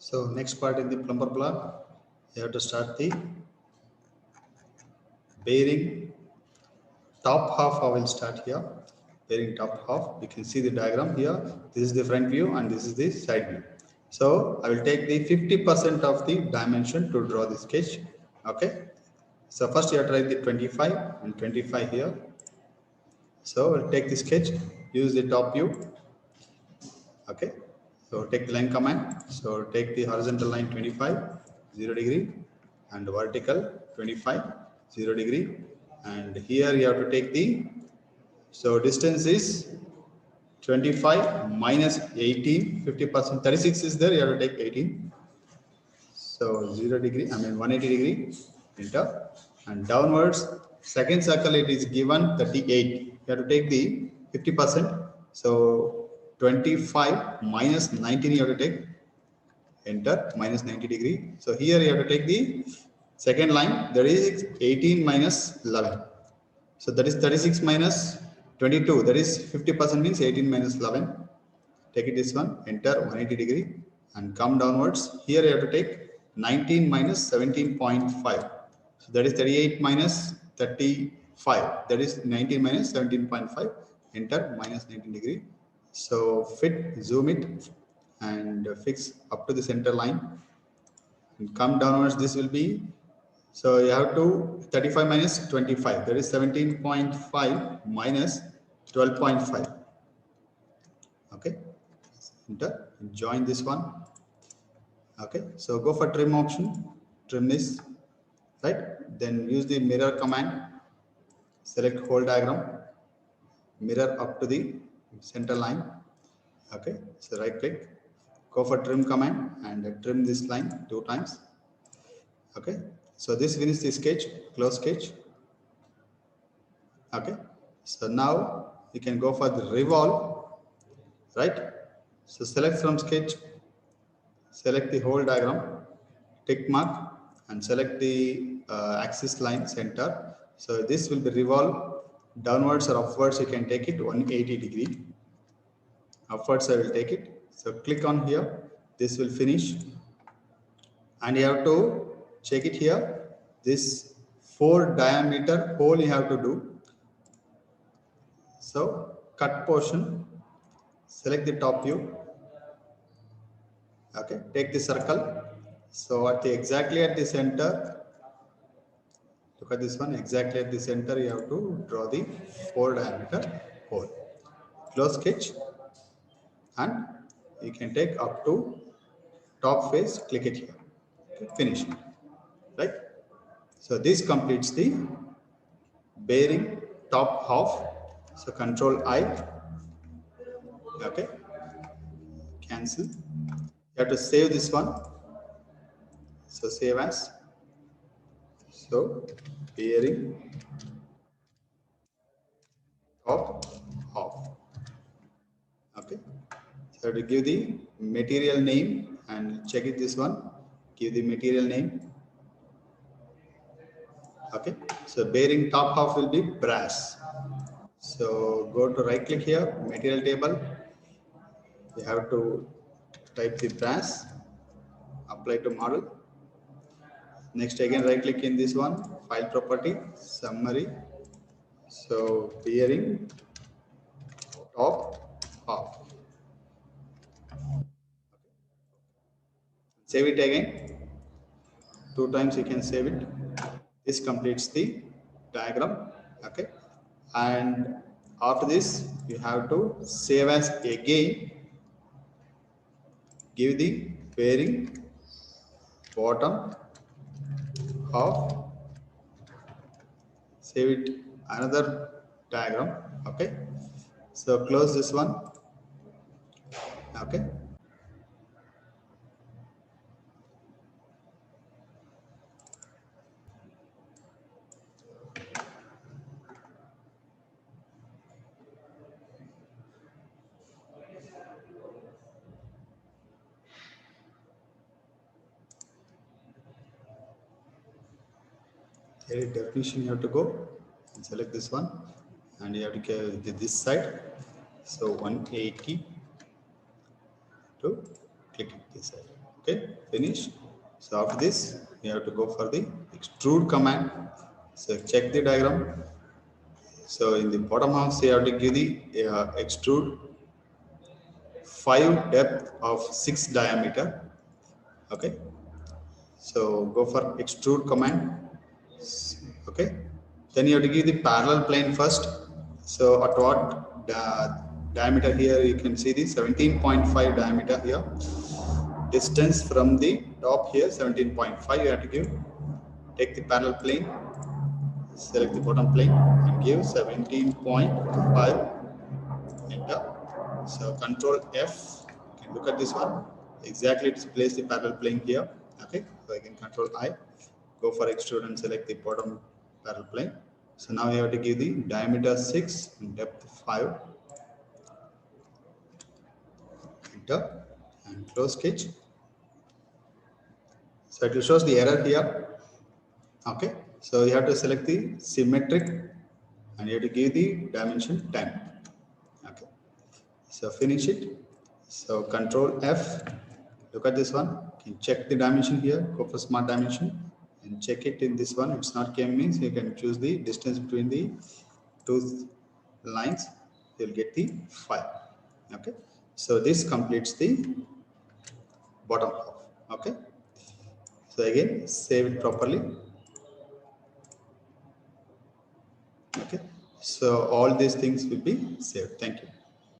So next part in the plumber block, you have to start the bearing top half. I will start here. Bearing top half. You can see the diagram here. This is the front view and this is the side view. So I will take the 50% of the dimension to draw the sketch. Okay. So first you have to write the 25 and 25 here. So I'll take the sketch, use the top view. Okay. So take the line command. So take the horizontal line 25, 0 degree, and vertical 25, 0 degree. And here you have to take the, so distance is 25 minus 18, 50%, 36 is there, you have to take 18. So 0 degree, 180 degree, enter. And downwards, second circle it is given 38. You have to take the 50%. So 25 minus 19 you have to take, enter, minus 90 degree. So here you have to take the second line, that is 18 minus 11. So that is 36 minus 22, that is 50% means 18 minus 11. Take it this one, enter 180 degree and come downwards. Here you have to take 19 minus 17.5. So that is 38 minus 35. That is 19 minus 17.5. Enter minus 19 degree. So fit, zoom it and fix up to the center line and come downwards. This will be, so you have to 35 minus 25. That is 17.5 minus 12.5. Okay. Enter, join this one. Okay, so go for trim option, trim this, right? Then use the mirror command, select whole diagram, mirror up to the center line. Okay, so right click, go for trim command and trim this line 2 times. Okay, so this finishes the sketch, close sketch. Okay, so now you can go for the revolve, right? So select from sketch, select the whole diagram, tick mark and select the axis line center. So this will be revolve downwards or upwards. You can take it 180 degree. Upwards I will take it. So click on here. This will finish. And you have to check it here. This 4 diameter hole you have to do. So cut portion. Select the top view. Okay. Take the circle. So exactly at the center. Look at this one, exactly at the center you have to draw the 4 diameter hole. Close sketch and you can take up to top face, click it here. Okay, finish it. Right? So this completes the bearing top half. So control I. Okay. Cancel. You have to save this one. So save as. So bearing top half. Okay, so to give the material name and check it this one, give the material name. Okay, so bearing top half will be brass. So go to right click here, material table. You have to type the brass, apply to model. Next again right click in this one, file property, summary. So bearing top half. Save it again. 2 times you can save it. This completes the diagram. Okay, and after this you have to save as again. Give the bearing bottom half. Save it another diagram. Okay, so close this one. Okay. Here definition you have to go and select this one and you have to get this side. So 180 to click it this side. Okay, finish. So after this, you have to go for the extrude command. So check the diagram. So in the bottom half, you have to give the extrude 5 depth of 6 diameter. Okay, so go for extrude command. Okay, then you have to give the parallel plane first. So at what diameter here, you can see the 17.5 diameter here. Distance from the top here 17.5 you have to give. Take the parallel plane, select the bottom plane and give 17.5, enter. So control F, you can look at this one, exactly displays the parallel plane here. Okay, so I can control I, go for extrude and select the bottom parallel plane. So now you have to give the diameter 6 and depth 5, enter and close sketch. So it will show the error here. Okay, so you have to select the symmetric and you have to give the dimension 10. Okay, so finish it. So control F, look at this one, you can check the dimension here, go for smart dimension and check it in this one. It's not came means you can choose the distance between the two lines, you'll get the 5. Okay, so this completes the bottom half. Okay, so again save it properly. Okay, so all these things will be saved. Thank you.